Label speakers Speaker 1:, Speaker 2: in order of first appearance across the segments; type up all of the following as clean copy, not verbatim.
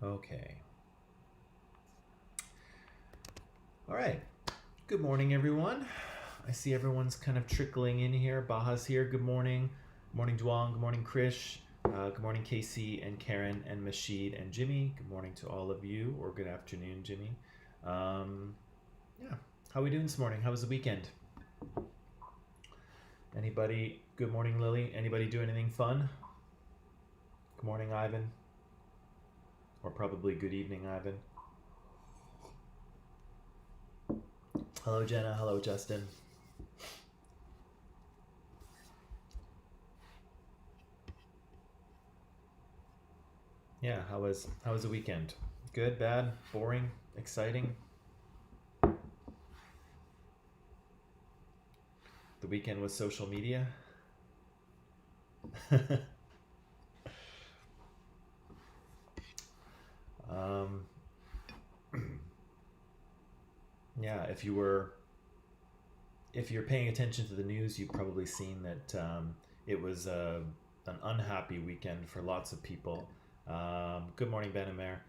Speaker 1: Okay. All right. Good morning, everyone. I see everyone's kind of trickling in here. Baha's here. Good morning. Good morning, Duong. Good morning, Krish. Good morning, Casey and Karen and Mashid and Jimmy. Good morning to all of you, or good afternoon, Jimmy. Yeah. How are we doing this morning? How was the weekend? Anybody? Good morning, Lily. Anybody do anything fun? Good morning, Ivan. Or probably good evening, Ivan. Hello, Jenna. Hello, Justin. Yeah, how was the weekend? Good, bad, boring, exciting? The weekend was social media. um, yeah, if you're paying attention to the news, you've probably seen that it was an unhappy weekend for lots of people. Good morning, Ben and Mare.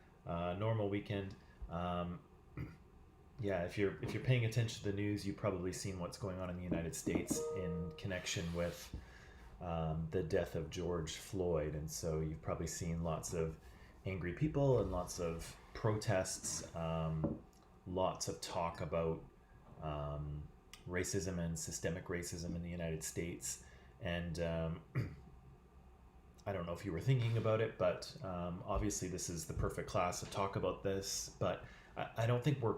Speaker 1: Normal weekend. Um, yeah, if you're paying attention to the news, you've probably seen what's going on in the United States in connection with the death of George Floyd, and so you've probably seen lots of angry people and lots of protests, lots of talk about um, racism and systemic racism in the United States. And I don't know if you were thinking about it, but obviously this is the perfect class to talk about this. But I don't think we're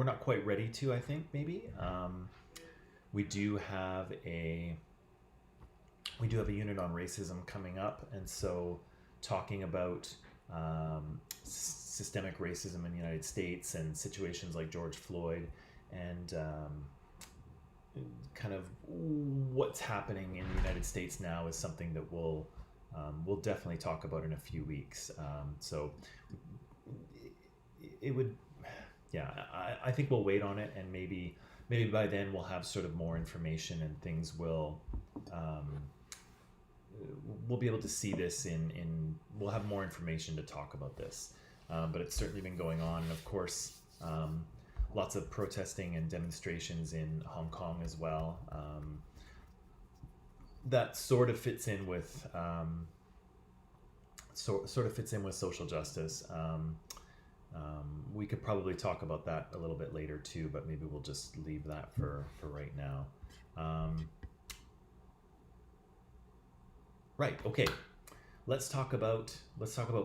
Speaker 1: not quite ready to. I think maybe we do have a we do have a unit on racism coming up, and so talking about systemic racism in the United States and situations like George Floyd and kind of what's happening in the United States now is something that we'll definitely talk about in a few weeks. So it would, yeah, I think we'll wait on it, and maybe by then we'll have sort of more information and things will um, we'll be able to see this in we'll have more information to talk about this. But it's certainly been going on, and of course, lots of protesting and demonstrations in Hong Kong as well. That sort of fits in with sort of fits in with social justice. We could probably talk about that a little bit later too, but maybe we'll just leave that for right now. Right. Okay. Let's talk about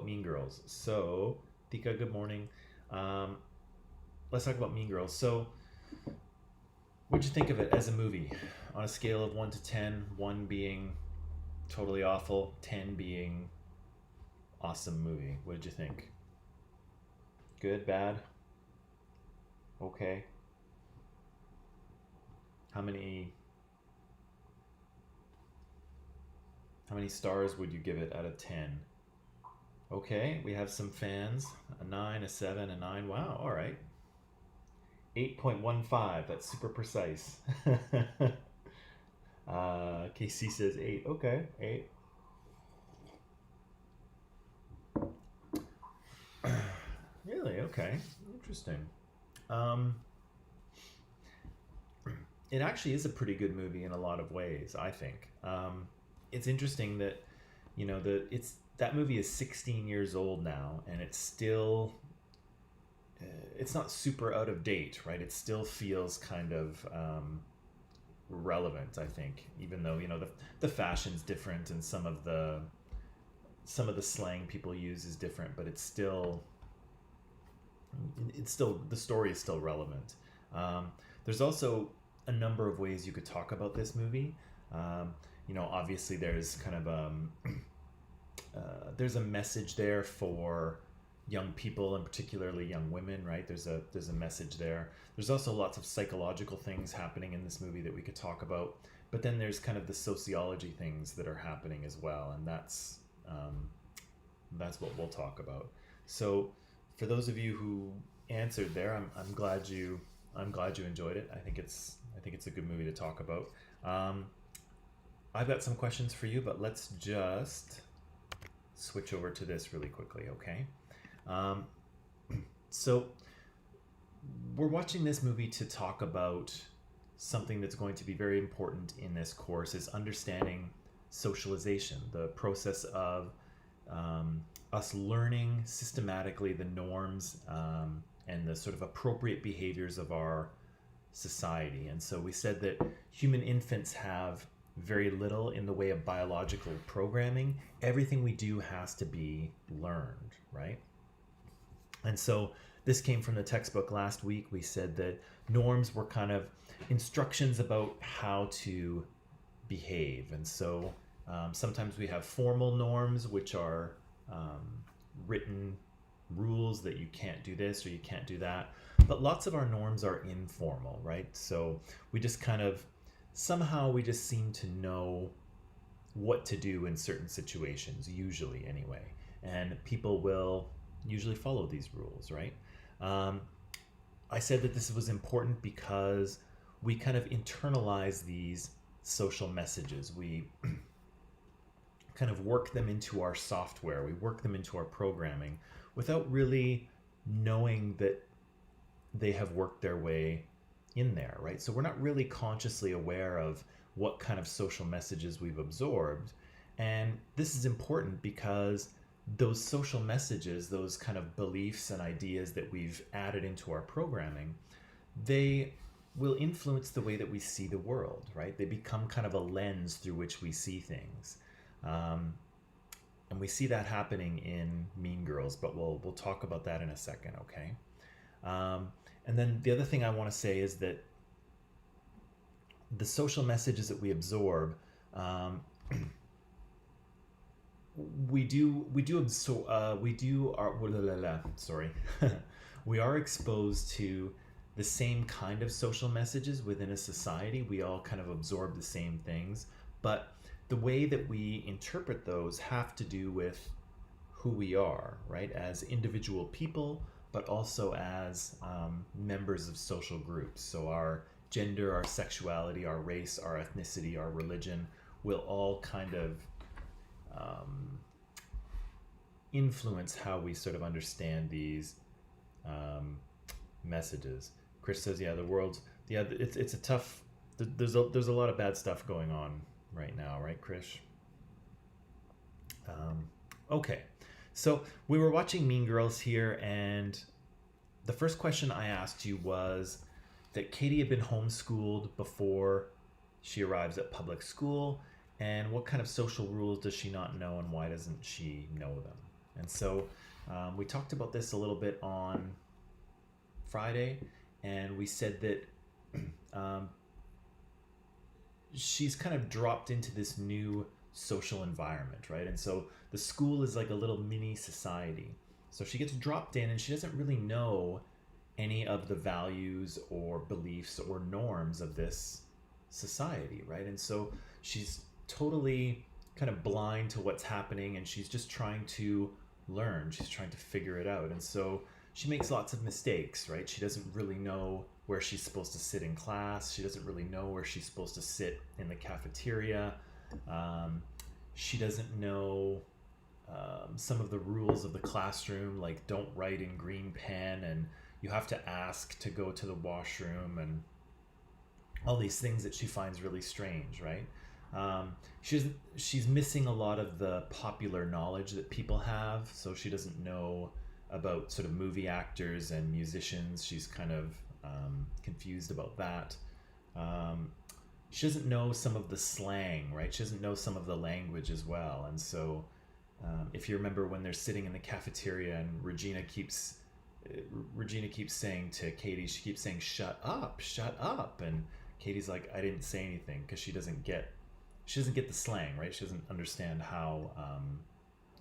Speaker 1: Mean Girls. So, Tika, good morning. Um, let's talk about Mean Girls. So, what'd you think of it as a movie? On a scale of 1 to 10, 1 being totally awful, 10 being awesome movie. What did you think? Good, bad, okay. How many how many stars would you give it out of 10? Okay, we have some fans. A 9, a 7, a 9. Wow, all right. 8.15. That's super precise. KC says 8. Okay, 8. Really? Okay. Interesting. Um, it actually is a pretty good movie in a lot of ways, I think. It's interesting that, that movie is 16 years old now, and it's not super out of date, right? It still feels kind of relevant, I think, even though the fashion's different and some of the slang people use is different, but it's still the story is still relevant. There's also a number of ways you could talk about this movie. Obviously there's kind of there's a message there for young people and particularly young women, right? There's a message there. There's also lots of psychological things happening in this movie that we could talk about, but then there's kind of the sociology things that are happening as well, and that's what we'll talk about. So, for those of you who answered there, I'm glad you enjoyed it. I think it's a good movie to talk about. Um, I've got some questions for you, but let's just switch over to this really quickly, okay? Um, so we're watching this movie to talk about something that's going to be very important in this course is understanding socialization, the process of us learning systematically the norms and the sort of appropriate behaviors of our society. And so we said that human infants have very little in the way of biological programming. Everything we do has to be learned, right? And so this came from the textbook last week. We said that norms were kind of instructions about how to behave. And so sometimes we have formal norms, which are written rules that you can't do this or you can't do that. But lots of our norms are informal, right? So we just kind of, somehow we just seem to know what to do in certain situations, usually anyway. And people will usually follow these rules, right? I said that this was important because we kind of internalize these social messages. We kind of work them into our software, we work them into our programming without really knowing that they have worked their way in there, right? So we're not really consciously aware of what kind of social messages we've absorbed. And this is important because those social messages, those kind of beliefs and ideas that we've added into our programming, they will influence the way that we see the world, right? They become kind of a lens through which we see things. And we see that happening in Mean Girls, but we'll talk about that in a second, okay? And then the other thing I want to say is that the social messages that we absorb, we are exposed to the same kind of social messages within a society. We all kind of absorb the same things, but the way that we interpret those have to do with who we are, right? As individual people, but also as members of social groups. So our gender, our sexuality, our race, our ethnicity, our religion will all kind of influence how we sort of understand these messages. Chris says, yeah, the world's, yeah, it's a tough, there's a lot of bad stuff going on right now, right, Krish? Okay, so we were watching Mean Girls here, and the first question I asked you was that Katie had been homeschooled before she arrives at public school, and what kind of social rules does she not know, and why doesn't she know them? And so we talked about this a little bit on Friday, and we said that she's kind of dropped into this new social environment, right? And so the school is like a little mini society. So she gets dropped in and she doesn't really know any of the values or beliefs or norms of this society, right? And so she's totally kind of blind to what's happening, and she's just trying to learn. She's trying to figure it out. And so she makes lots of mistakes, right? She doesn't really know where she's supposed to sit in class. She doesn't really know where she's supposed to sit in the cafeteria. She doesn't know some of the rules of the classroom, like don't write in green pen, and you have to ask to go to the washroom, and all these things that she finds really strange, right? She's missing a lot of the popular knowledge that people have, so she doesn't know about sort of movie actors and musicians. She's kind of confused about that. She doesn't know some of the slang, right? She doesn't know some of the language as well. And so if you remember when they're sitting in the cafeteria and Regina keeps saying to Katie, she keeps saying, shut up. And Katie's like, I didn't say anything, because she doesn't get the slang, right? She doesn't understand how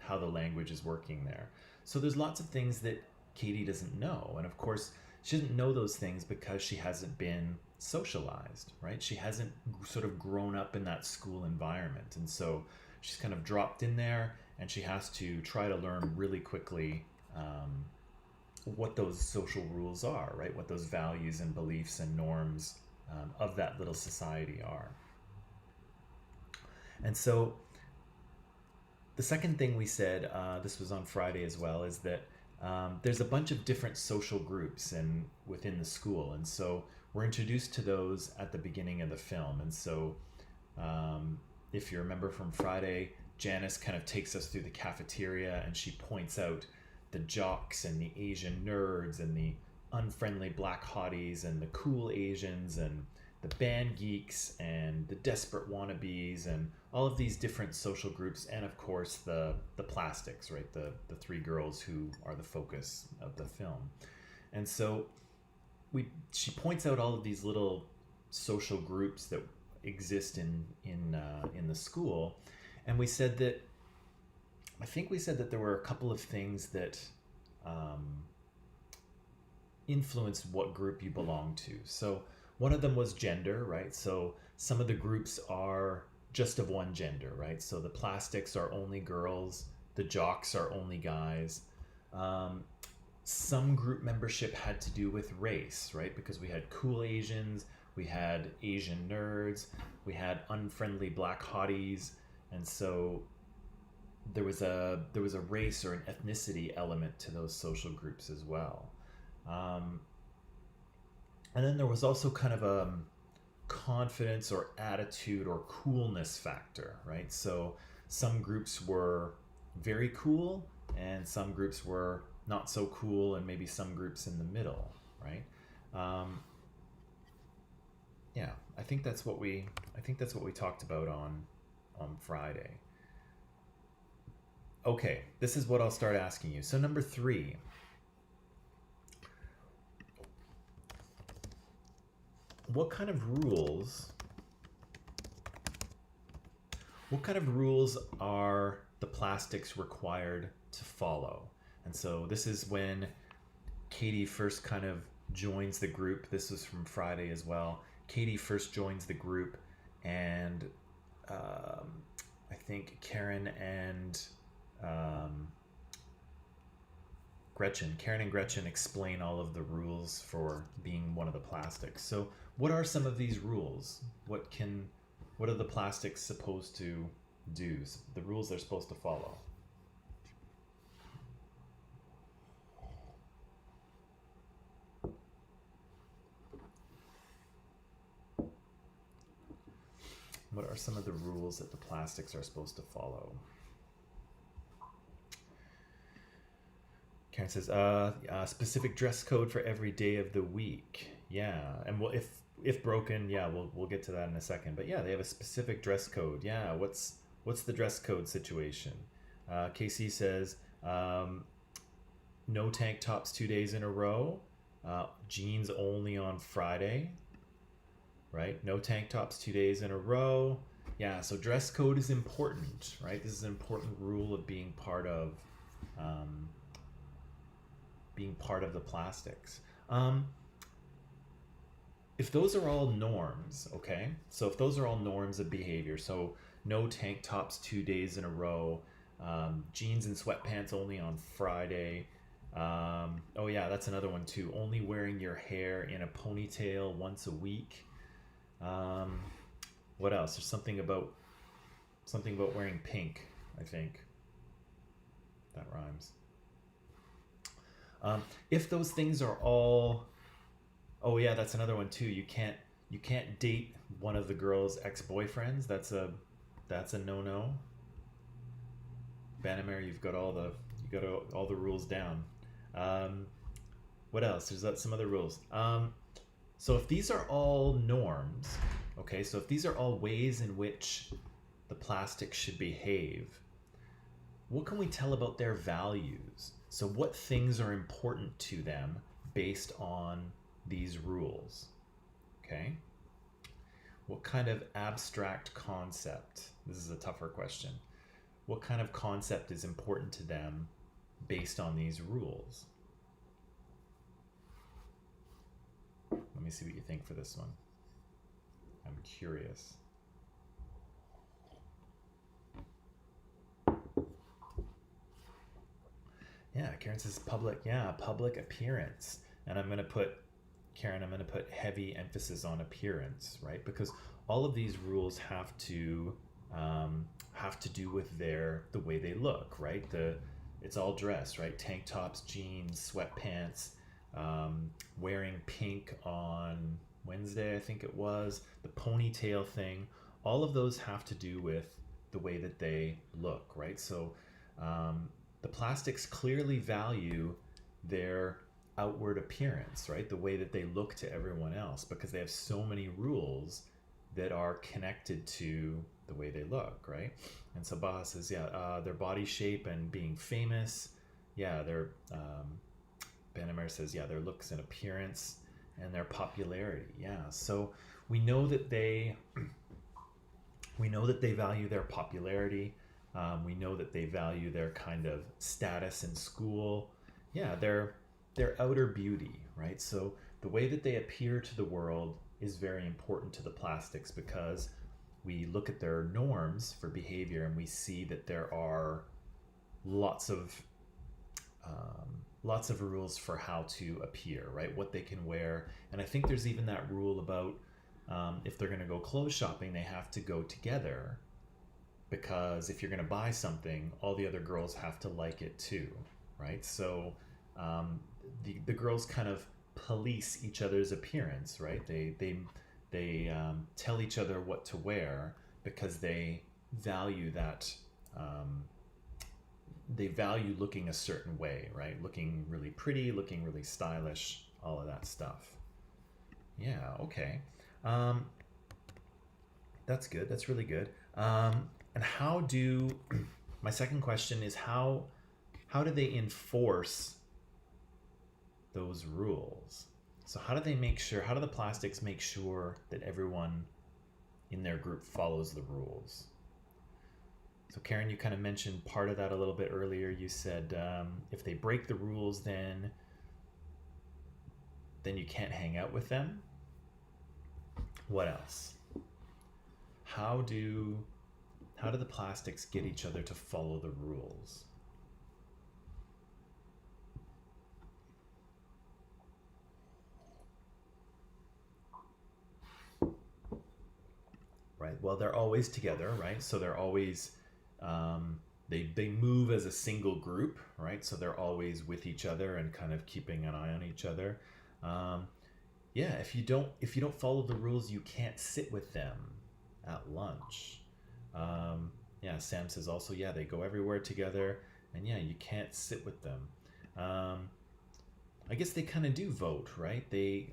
Speaker 1: the language is working there. So there's lots of things that Katie doesn't know. And of course, she doesn't know those things because she hasn't been socialized, right? She hasn't sort of grown up in that school environment. And so she's kind of dropped in there, and she has to try to learn really quickly what those social rules are, right? What those values and beliefs and norms of that little society are. And so The second thing we said, this was on Friday as well, is that there's a bunch of different social groups within the school, and so we're introduced to those at the beginning of the film. And so, if you remember from Friday, Janice kind of takes us through the cafeteria, and she points out the jocks and the Asian nerds and the unfriendly black hotties and the cool Asians and the band geeks and the desperate wannabes and all of these different social groups, and of course the plastics, right? The three girls who are the focus of the film. And so she points out all of these little social groups that exist in the school, and we said that I think we said that there were a couple of things that influence what group you belong to. So one of them was gender, right? So some of the groups are just of one gender, right? So the plastics are only girls, the jocks are only guys. Some group membership had to do with race, right? Because we had cool Asians, we had Asian nerds, we had unfriendly black hotties, and so there was a race or an ethnicity element to those social groups as well. And then there was also kind of a confidence or attitude or coolness factor, right? So some groups were very cool and some groups were not so cool, and maybe some groups in the middle, right? Yeah, I think that's what we talked about on Friday. Okay, this is what I'll start asking you. So number 3, what kind of rules are the plastics required to follow? And so this is when Katie first kind of joins the group. This was from Friday as well. Katie first joins the group, and I think Karen and Gretchen explain all of the rules for being one of the plastics. So what are some of these rules? What are the plastics supposed to do? The rules they're supposed to follow? What are some of the rules that the plastics are supposed to follow? Karen says, specific dress code for every day of the week. Yeah, and if broken, yeah, we'll get to that in a second. But yeah, they have a specific dress code. Yeah, what's the dress code situation? KC says, no tank tops 2 days in a row. Jeans only on Friday. Right? No tank tops 2 days in a row. Yeah, so dress code is important, right? This is an important rule of being part of the plastics. If those are all norms, okay? So if those are all norms of behavior, so no tank tops 2 days in a row, jeans and sweatpants only on Friday. Oh yeah, that's another one too. Only wearing your hair in a ponytail once a week. What else? There's something about wearing pink, I think. That rhymes. If those things are all, oh yeah, that's another one too. You can't date one of the girl's ex-boyfriends. That's a no-no. Bannerman, you've got all the rules down. What else? There's some other rules. So if these are all norms, okay, so if these are all ways in which the plastic should behave, what can we tell about their values? So what things are important to them based on these rules? Okay? What kind of abstract concept? This is a tougher question. What kind of concept is important to them based on these rules? Let me see what you think for this one. I'm curious. Yeah, Karen says public. Yeah, public appearance. And I'm going to put heavy emphasis on appearance, right? Because all of these rules have to have to do with the way they look, right? It's all dress, right? Tank tops, jeans, sweatpants, wearing pink on Wednesday, I think it was, the ponytail thing. All of those have to do with the way that they look, right? So the plastics clearly value their outward appearance, right? The way that they look to everyone else, because they have so many rules that are connected to the way they look, right? And so Baha says, their body shape and being famous, their Benamer says, their looks and appearance and their popularity, So we know that they value their popularity. We know that they value their kind of status in school. Their outer beauty, right? So the way that they appear to the world is very important to the plastics, because we look at their norms for behavior and we see that there are lots of rules for how to appear, right? What they can wear. And I think there's even that rule about if they're going to go clothes shopping, they have to go together, because if you're going to buy something, all the other girls have to like it too, right? So the girls kind of police each other's appearance, right? They tell each other what to wear, because they value that. They value looking a certain way, right? Looking really pretty, looking really stylish, all of that stuff. Okay. That's good. That's really good. And how do, my second question is how do they enforce those rules? So how do the plastics make sure that everyone in their group follows the rules? So Karen, you kind of mentioned part of that a little bit earlier. You said if they break the rules, then you can't hang out with them. What else? How do the plastics get each other to follow the rules? Right. Well, they're always together, right? So they're always they move as a single group, right? So they're always with each other and kind of keeping an eye on each other. If you don't follow the rules, you can't sit with them at lunch. Sam says also, they go everywhere together, and you can't sit with them. I guess they kind of do vote, right? They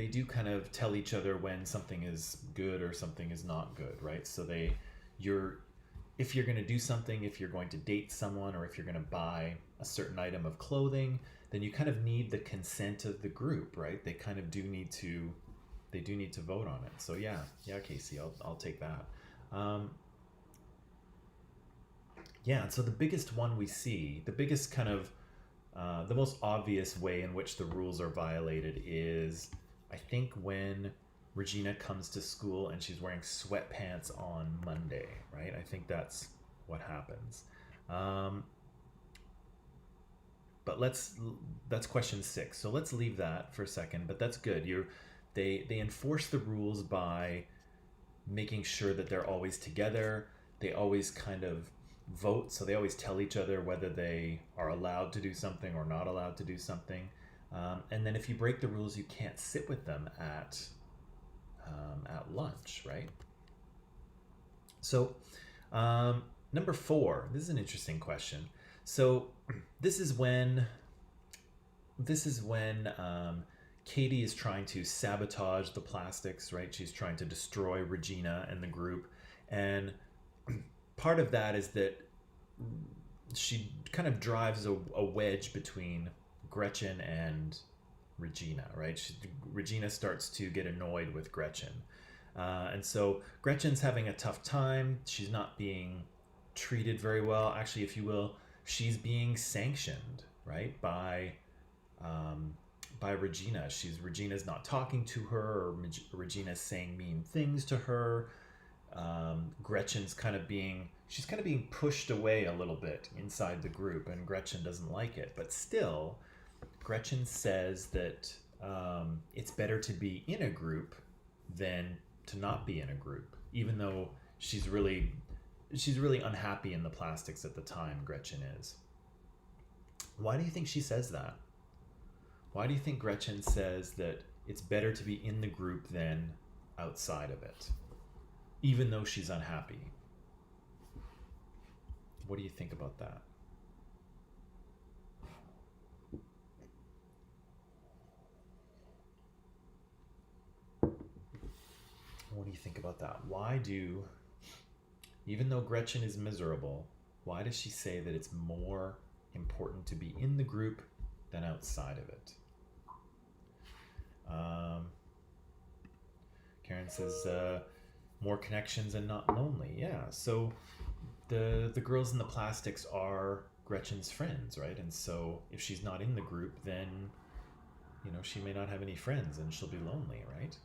Speaker 1: do kind of tell each other when something is good or something is not good, right? So if you're going to do something, if you're going to date someone, or if you're going to buy a certain item of clothing, then you kind of need the consent of the group, right? They kind of do need to vote on it. So Casey, I'll take that. So the biggest one we see, the biggest kind of the most obvious way in which the rules are violated is, I think, when Regina comes to school and she's wearing sweatpants on Monday, right? I think that's what happens. But that's question 6. So let's leave that for a second, but that's good. They enforce the rules by making sure that they're always together. They always kind of vote, so they always tell each other whether they are allowed to do something or not allowed to do something. And then if you break the rules, you can't sit with them at lunch, right? So number 4, this is an interesting question. So this is when Katie is trying to sabotage the plastics, right? She's trying to destroy Regina and the group. And part of that is that she kind of drives a wedge between Gretchen and Regina, right? Regina starts to get annoyed with Gretchen. And so Gretchen's having a tough time. She's not being treated very well. Actually, if you will, she's being sanctioned, right, by Regina. Regina's not talking to her, or Regina's saying mean things to her. Gretchen's kind of being pushed away a little bit inside the group, and Gretchen doesn't like it. But still, Gretchen says that it's better to be in a group than to not be in a group, even though she's really unhappy in the plastics at the time. Gretchen is. Why do you think she says that? Why do you think Gretchen says that it's better to be in the group than outside of it, even though she's unhappy? What do you think about that? What do you think about that? Even though Gretchen is miserable, why does she say that it's more important to be in the group than outside of it? Karen says, more connections and not lonely. Yeah, so the girls in the plastics are Gretchen's friends, right? And so if she's not in the group, then she may not have any friends and she'll be lonely, right?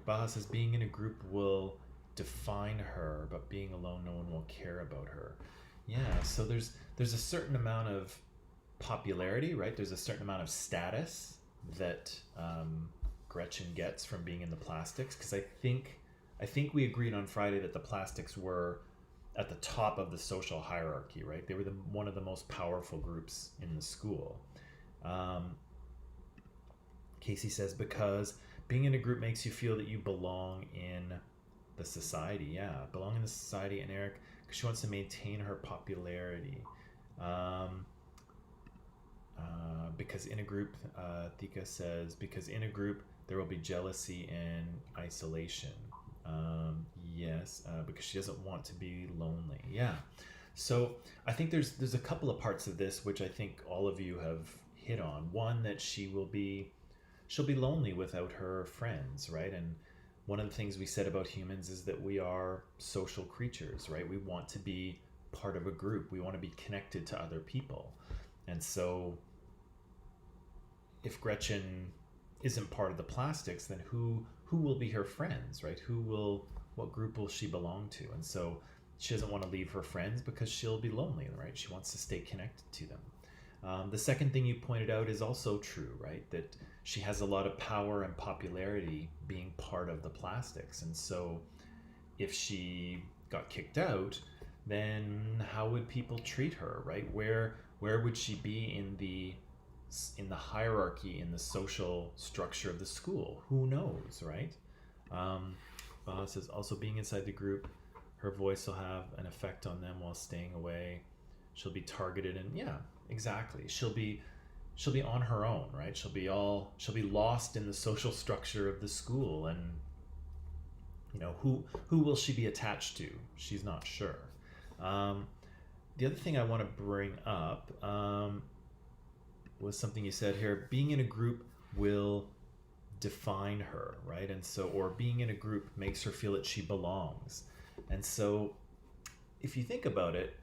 Speaker 1: Baha says being in a group will define her, but being alone, no one will care about her. Yeah, so there's a certain amount of popularity, right? There's a certain amount of status that Gretchen gets from being in the plastics, because I think we agreed on Friday that the plastics were at the top of the social hierarchy, right? They were one of the most powerful groups in the school. Casey says because being in a group makes you feel that you belong in the society. Yeah, belong in the society. And Eric, because she wants to maintain her popularity. Because in a group, Thika says, because in a group there will be jealousy and isolation. Yes, because she doesn't want to be lonely. Yeah. So I think there's a couple of parts of this which I think all of you have hit on. One, that she'll be lonely without her friends, right? And one of the things we said about humans is that we are social creatures, right? We want to be part of a group. We want to be connected to other people. And so if Gretchen isn't part of the plastics, then who will be her friends, right? What group will she belong to? And so she doesn't want to leave her friends because she'll be lonely, right? She wants to stay connected to them. The second thing you pointed out is also true, right? That she has a lot of power and popularity being part of the plastics. And so if she got kicked out, then how would people treat her, right? Where would she be in the hierarchy, in the social structure of the school? Who knows, right? Baha says also being inside the group, her voice will have an effect on them while staying away. She'll be targeted, and yeah, exactly. She'll be on her own, right? She'll be lost in the social structure of the school, and who will she be attached to? She's not sure. The other thing I want to bring up was something you said here. Being in a group will define her, right? And so, or being in a group makes her feel that she belongs. And so if you think about it,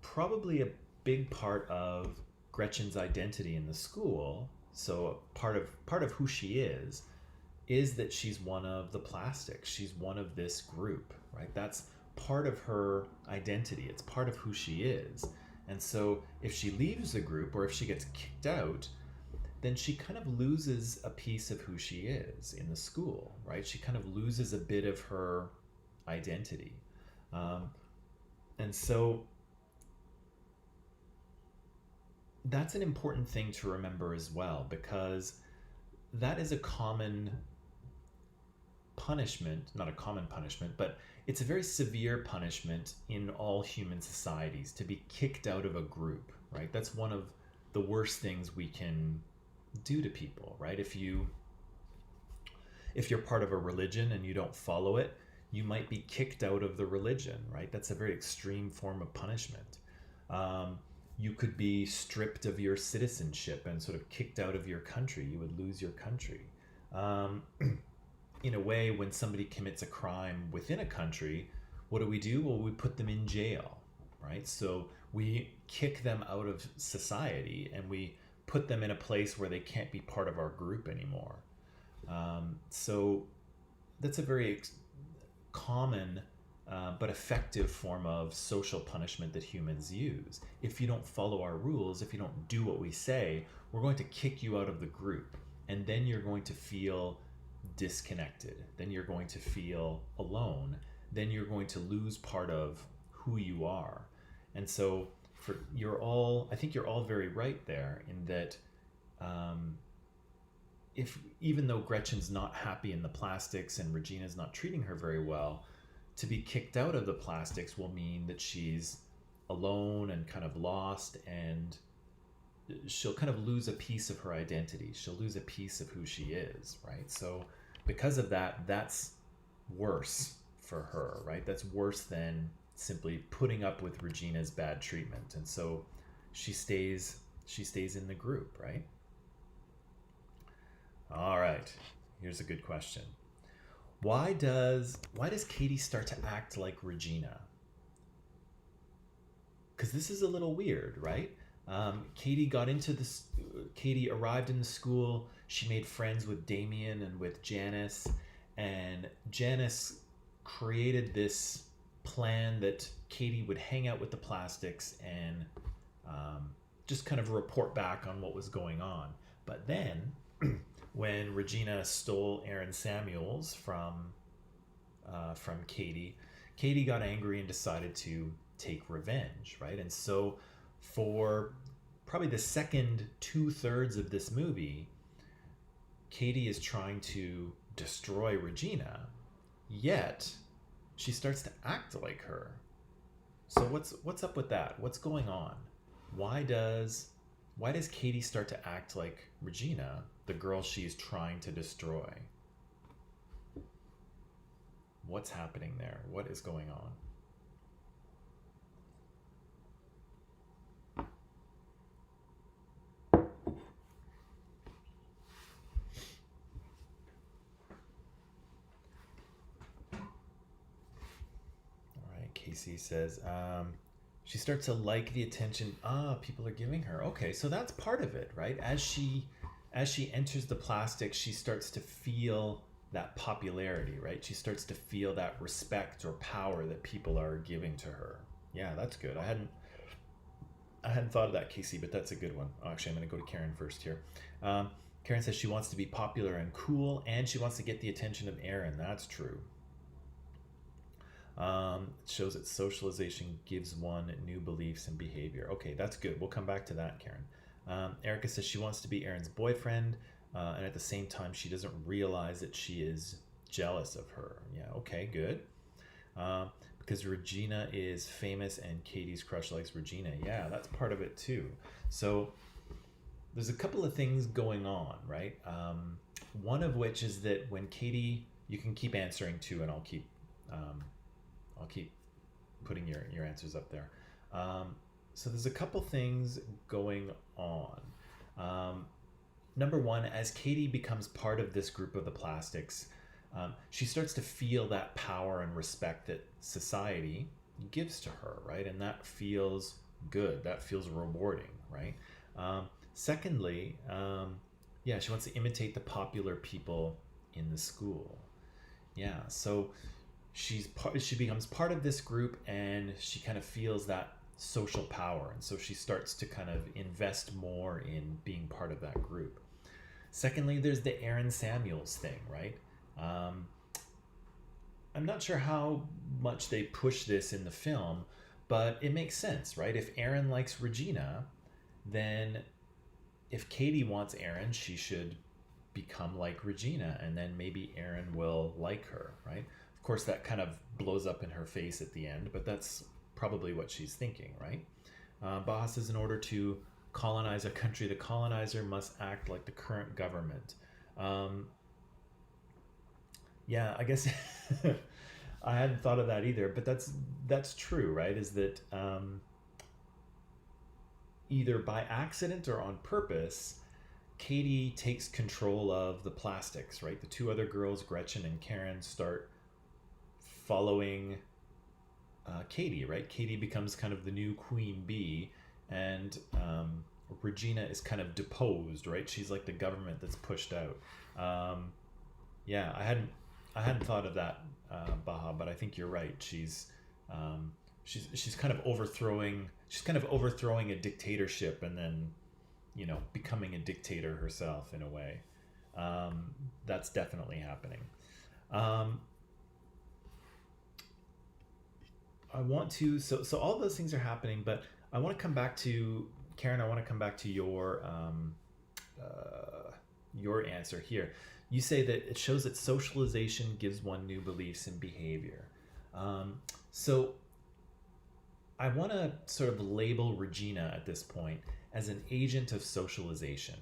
Speaker 1: probably a big part of Gretchen's identity in the school, so part of who she is that she's one of the plastics. She's one of this group, right? That's part of her identity. It's part of who she is. And so if she leaves the group, or if she gets kicked out, then she kind of loses a piece of who she is in the school, right? She kind of loses a bit of her identity. And so that's an important thing to remember as well, because that is a common punishment, not a common punishment, but it's a very severe punishment in all human societies, to be kicked out of a group, right? That's one of the worst things we can do to people, right? If you're part of a religion and you don't follow it, you might be kicked out of the religion, right? That's a very extreme form of punishment. You could be stripped of your citizenship and sort of kicked out of your country. You would lose your country. In a way, when somebody commits a crime within a country, what do? Well, we put them in jail, right? So we kick them out of society and we put them in a place where they can't be part of our group anymore. So that's a very common but effective form of social punishment that humans use. If you don't follow our rules, if you don't do what we say, we're going to kick you out of the group. And then you're going to feel disconnected. Then you're going to feel alone. Then you're going to lose part of who you are. And so I think you're all very right there in that if even though Gretchen's not happy in the plastics and Regina's not treating her very well, to be kicked out of the plastics will mean that she's alone and kind of lost, and she'll kind of lose a piece of her identity. She'll lose a piece of who she is, right? So because of that, that's worse for her, right? That's worse than simply putting up with Regina's bad treatment. And so she stays in the group, right? All right. Here's a good question. Why does Katie start to act like Regina? Because this is a little weird, right? Katie arrived in the school. She made friends with Damien and with Janice, and Janice created this plan that Katie would hang out with the plastics and just kind of report back on what was going on. But then when Regina stole Aaron Samuels from Katie, Katie got angry and decided to take revenge, right? And so for probably the second 2/3 of this movie, Katie is trying to destroy Regina, yet she starts to act like her. So what's up with that? What's going on? Why does Katie start to act like Regina, the girl she's trying to destroy? What's happening there? What is going on? Casey says she starts to like the attention people are giving her. Okay, so that's part of it, right? As she enters the plastic, she starts to feel that popularity, right? She starts to feel that respect or power that people are giving to her. Yeah, that's good. I hadn't thought of that, Casey, but that's a good one. Actually, I'm going to go to Karen first here. Karen says she wants to be popular and cool, and she wants to get the attention of Aaron. That's true. It shows that socialization gives one new beliefs and behavior. Okay, that's good. We'll come back to that, Karen. Erica says she wants to be Aaron's boyfriend, and at the same time, she doesn't realize that she is jealous of her. Yeah, okay, good. Because Regina is famous and Katie's crush likes Regina. Yeah, that's part of it too. So there's a couple of things going on, right? One of which is that when Katie, you can keep answering too, and I'll keep putting your answers up there. So there's a couple things going on. Number one, as Katie becomes part of this group of the plastics, she starts to feel that power and respect that society gives to her, right? And that feels good. That feels rewarding, right? Secondly, she wants to imitate the popular people in the school. Yeah, so she becomes part of this group, and she kind of feels that social power, and so she starts to kind of invest more in being part of that group. Secondly, there's the Aaron Samuels thing, right? I'm not sure how much they push this in the film, but it makes sense, right? If Aaron likes Regina, then if Katie wants Aaron, she should become like Regina, and then maybe Aaron will like her, right? Of course, that kind of blows up in her face at the end, but that's probably what she's thinking, right? Baha says, in order to colonize a country, the colonizer must act like the current government. Yeah, I guess I hadn't thought of that either, but that's true, right? Is that either by accident or on purpose, Katie takes control of the plastics, right? The two other girls, Gretchen and Karen, start following Katie, right? Katie becomes kind of the new queen bee, and Regina is kind of deposed, right? She's like the government that's pushed out. I hadn't thought of that, Baha, but I think you're right. She's kind of overthrowing a dictatorship, and then becoming a dictator herself in a way. That's definitely happening. Um, I want to so all those things are happening, but I want to come back to Karen. I want to come back to your answer here. You say that it shows that socialization gives one new beliefs and behavior. So I want to sort of label Regina at this point as an agent of socialization.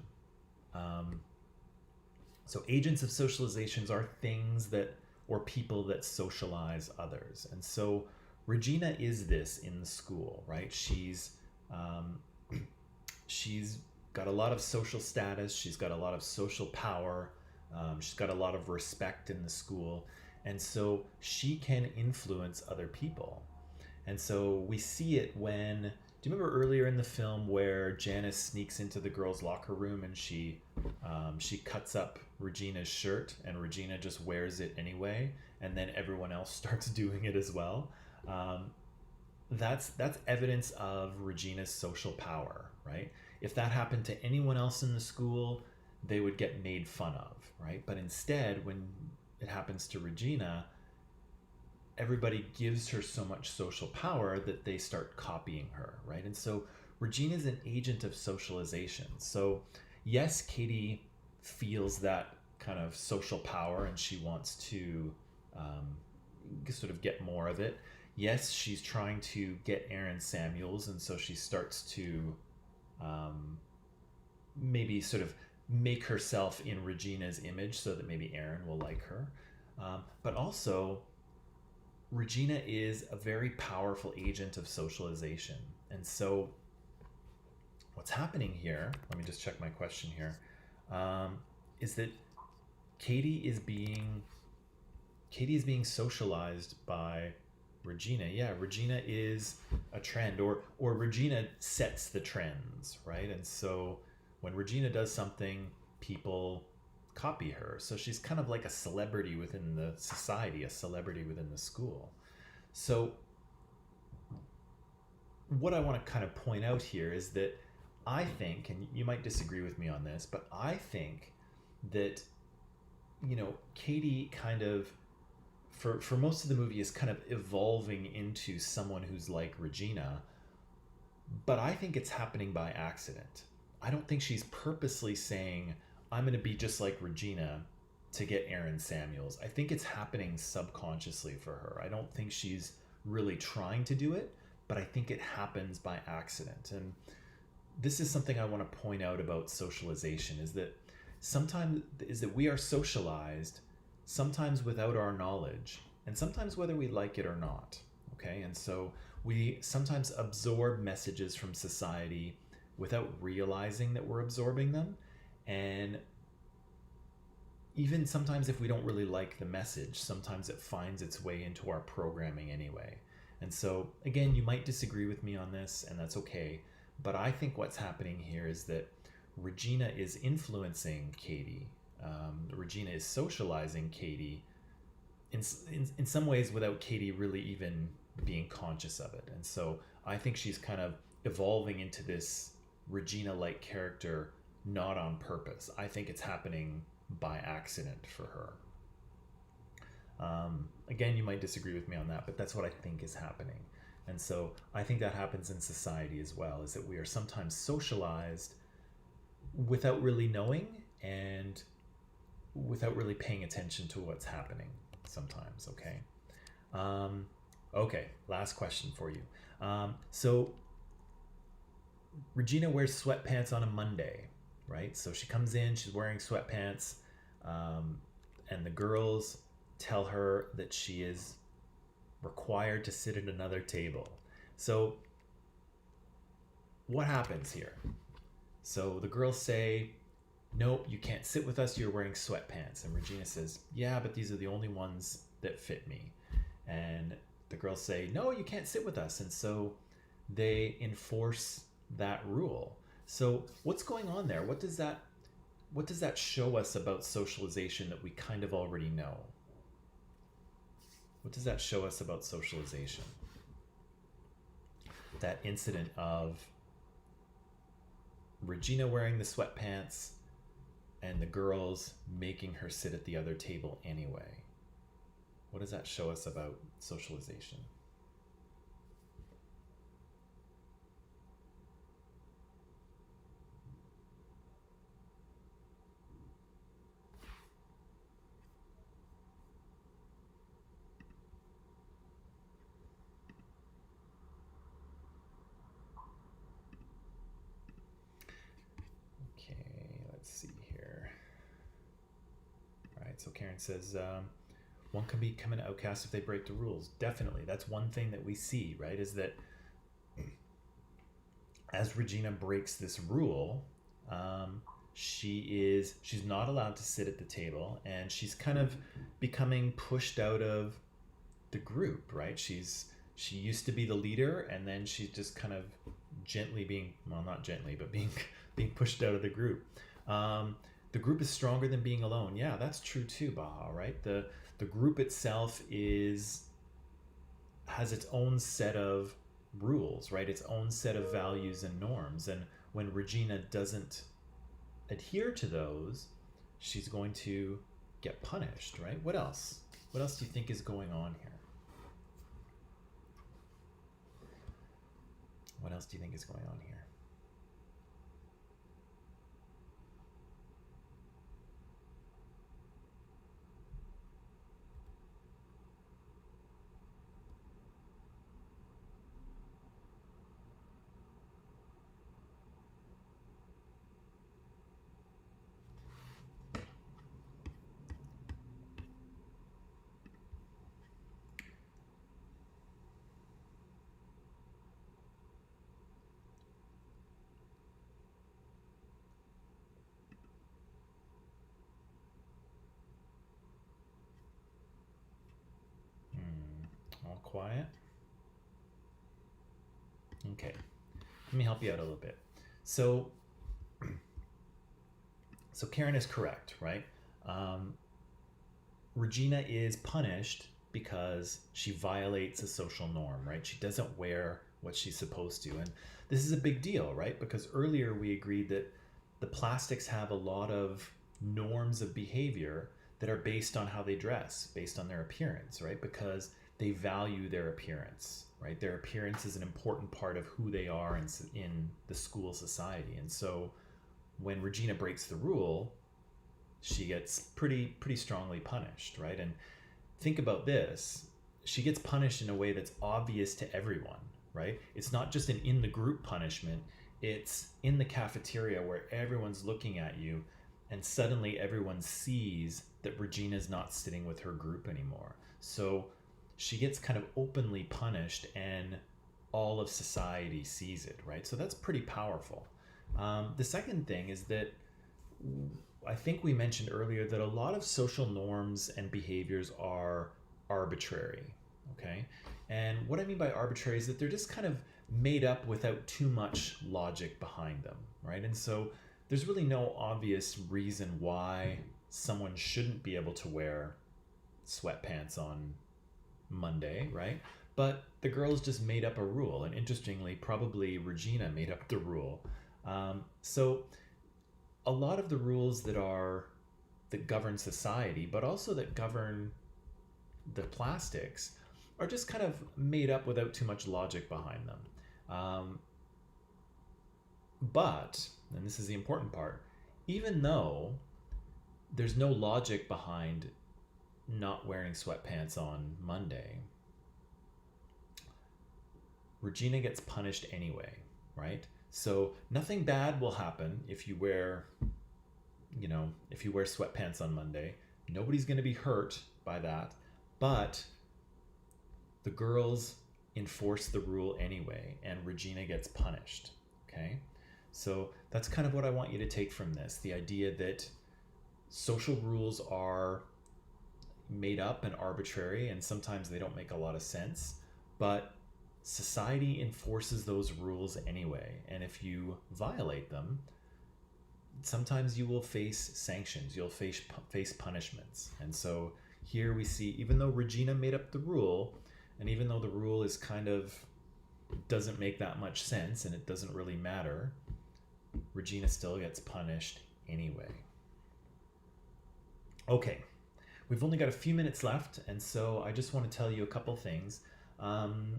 Speaker 1: Um, so agents of socializations are things that or people that socialize others, and so Regina is this in the school, right? Um, she's got a lot of social status. She's got a lot of social power. She's got a lot of respect in the school, and so she can influence other people. And so we see it when. Do you remember earlier in the film where Janice sneaks into the girls' locker room and she cuts up Regina's shirt and Regina just wears it anyway, and then everyone else starts doing it as well. Um, that's evidence of Regina's social power, right? If that happened to anyone else in the school, they would get made fun of, right? But instead, when it happens to Regina, everybody gives her so much social power that they start copying her, right? And so Regina is an agent of socialization. So yes, Katie feels that kind of social power and she wants to sort of get more of it. Yes, she's trying to get Aaron Samuels, and so she starts to um, maybe sort of make herself in Regina's image so that maybe Aaron will like her. But also, Regina is a very powerful agent of socialization. And so, what's happening here, let me just check my question here, is that Katie is being socialized by Regina. Yeah, Regina is a trend, or Regina sets the trends, right? And so when Regina does something, people copy her. So she's kind of like a celebrity within the society, a celebrity within the school. So what I want to kind of point out here is that I think, and you might disagree with me on this, but I think that, Katie kind of, for most of the movie, is kind of evolving into someone who's like Regina, but I think it's happening by accident. I don't think she's purposely saying, I'm going to be just like Regina to get Aaron Samuels. I think it's happening subconsciously for her. I don't think she's really trying to do it, but I think it happens by accident. And this is something I want to point out about socialization is that we are socialized sometimes without our knowledge, and sometimes whether we like it or not. Okay, and so we sometimes absorb messages from society without realizing that we're absorbing them, and even sometimes if we don't really like the message, sometimes it finds its way into our programming anyway. And so again, you might disagree with me on this, and that's okay, but I think what's happening here is that Regina is influencing Katie. Regina is socializing Katie in some ways without Katie really even being conscious of it. And so I think she's kind of evolving into this Regina-like character, not on purpose. I think it's happening by accident for her. Again, you might disagree with me on that, but that's what I think is happening. And so I think that happens in society as well, is that we are sometimes socialized without really knowing and without really paying attention to what's happening sometimes. Okay. Okay, last question for you. So Regina wears sweatpants on a Monday, right? So she comes in, she's wearing sweatpants, and the girls tell her that she is required to sit at another table. So what happens here? So the girls say, nope, you can't sit with us, you're wearing sweatpants. And Regina says, yeah, but these are the only ones that fit me. And the girls say, no, you can't sit with us. And so they enforce that rule. So what's going on there? What does that show us about socialization that we kind of already know? What does that show us about socialization? That incident of Regina wearing the sweatpants, and the girls making her sit at the other table anyway. What does that show us about socialization? Okay, let's see here. All right, so Karen says, one can become an outcast if they break the rules. Definitely. That's one thing that we see, right? Is that as Regina breaks this rule, she's not allowed to sit at the table, and she's kind of becoming pushed out of the group, right? She used to be the leader, and then she's just kind of gently being, well, not gently, but being pushed out of the group. The group is stronger than being alone. Yeah, that's true too, Baha, right? The group itself has its own set of rules, right? Its own set of values and norms. And when Regina doesn't adhere to those, she's going to get punished, right? What else? What else do you think is going on here? What else do you think is going on here? All quiet? Okay, let me help you out a little bit. So Karen is correct, right? Regina is punished because she violates a social norm, right? She doesn't wear what she's supposed to. And this is a big deal, right? Because earlier we agreed that the plastics have a lot of norms of behavior that are based on how they dress, based on their appearance, right? Because they value their appearance, right? Their appearance is an important part of who they are in the school society. And so when Regina breaks the rule, she gets pretty strongly punished, right? And think about this. She gets punished in a way that's obvious to everyone, right? It's not just an in the group punishment, it's in the cafeteria where everyone's looking at you, and suddenly everyone sees that Regina's not sitting with her group anymore. So she gets kind of openly punished, and all of society sees it, right? So that's pretty powerful. The second thing is that I think we mentioned earlier that a lot of social norms and behaviors are arbitrary, okay? And what I mean by arbitrary is that they're just kind of made up without too much logic behind them, right? And so there's really no obvious reason why someone shouldn't be able to wear sweatpants on Monday, right? But the girls just made up a rule, and interestingly, probably Regina made up the rule. So a lot of the rules that govern society, but also that govern the plastics, are just kind of made up without too much logic behind them. But, and this is the important part, even though there's no logic behind not wearing sweatpants on Monday, Regina gets punished anyway, right? So nothing bad will happen if you wear sweatpants on Monday. Nobody's going to be hurt by that, but the girls enforce the rule anyway, and Regina gets punished, okay? So that's kind of what I want you to take from this, the idea that social rules are made up and arbitrary, and sometimes they don't make a lot of sense, but society enforces those rules anyway, and if you violate them, sometimes you will face sanctions, you'll face punishments. And so here we see, even though Regina made up the rule, and even though the rule is kind of doesn't make that much sense and it doesn't really matter, Regina still gets punished anyway. Okay, we've only got a few minutes left, and so I just want to tell you a couple things. Um,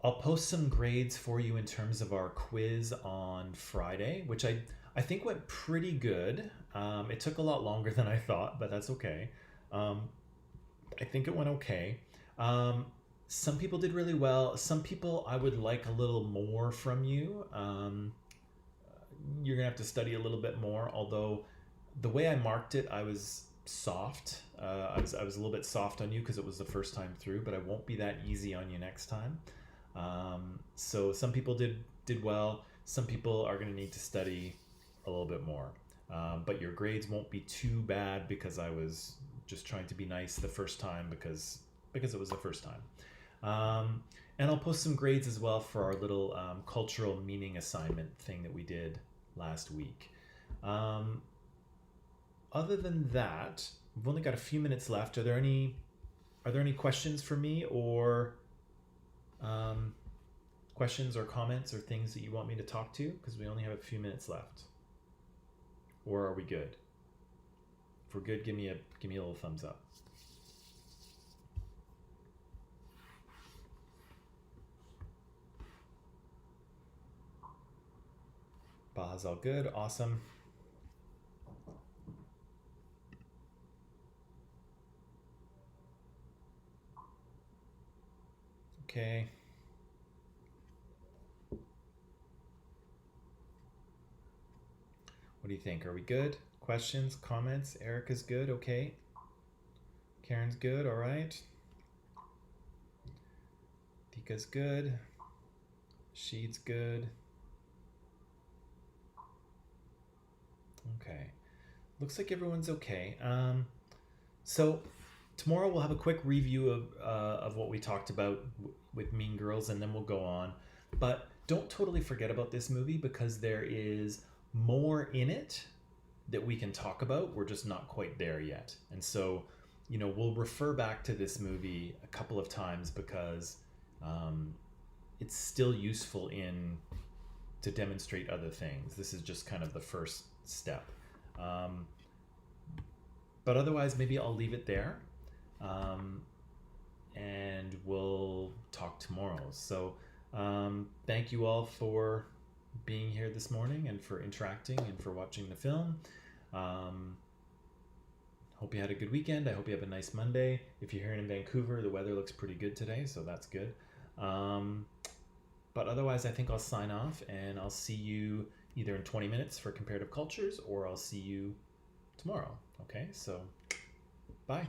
Speaker 1: I'll post some grades for you in terms of our quiz on Friday, which I think went pretty good. It took a lot longer than I thought, but that's okay. Um, I think it went okay. Um, some people did really well. Some people I would like a little more from you. You're gonna have to study a little bit more. Although the way I marked it, I was soft. I was a little bit soft on you because it was the first time through, but I won't be that easy on you next time. So some people did well. Some people are going to need to study a little bit more. But your grades won't be too bad because I was just trying to be nice the first time because it was the first time. And I'll post some grades as well for our little cultural meaning assignment thing that we did last week. Um, Other than that, we've only got a few minutes left. Are there any questions for me, or um, questions or comments or things that you want me to talk to? Because we only have a few minutes left. Or are we good? If we're good, give me a little thumbs up. Baja's all good. Awesome. Okay. What do you think? Are we good? Questions, comments? Erica's good. Okay. Karen's good. All right. Tika's good. Sheed's good. Okay. Looks like everyone's okay. So tomorrow we'll have a quick review of what we talked about with Mean Girls, and then we'll go on. But don't totally forget about this movie because there is more in it that we can talk about. We're just not quite there yet, and so we'll refer back to this movie a couple of times because um, it's still useful in to demonstrate other things. This is just kind of the first step. Um, but otherwise, maybe I'll leave it there. Um, and we'll talk tomorrow. So, thank you all for being here this morning and for interacting and for watching the film. Um, Hope you had a good weekend. I hope you have a nice Monday. If you're here in Vancouver, the weather looks pretty good today, so that's good. Um, but otherwise, I think I'll sign off and I'll see you either in 20 minutes for comparative cultures or I'll see you tomorrow. Okay, so bye.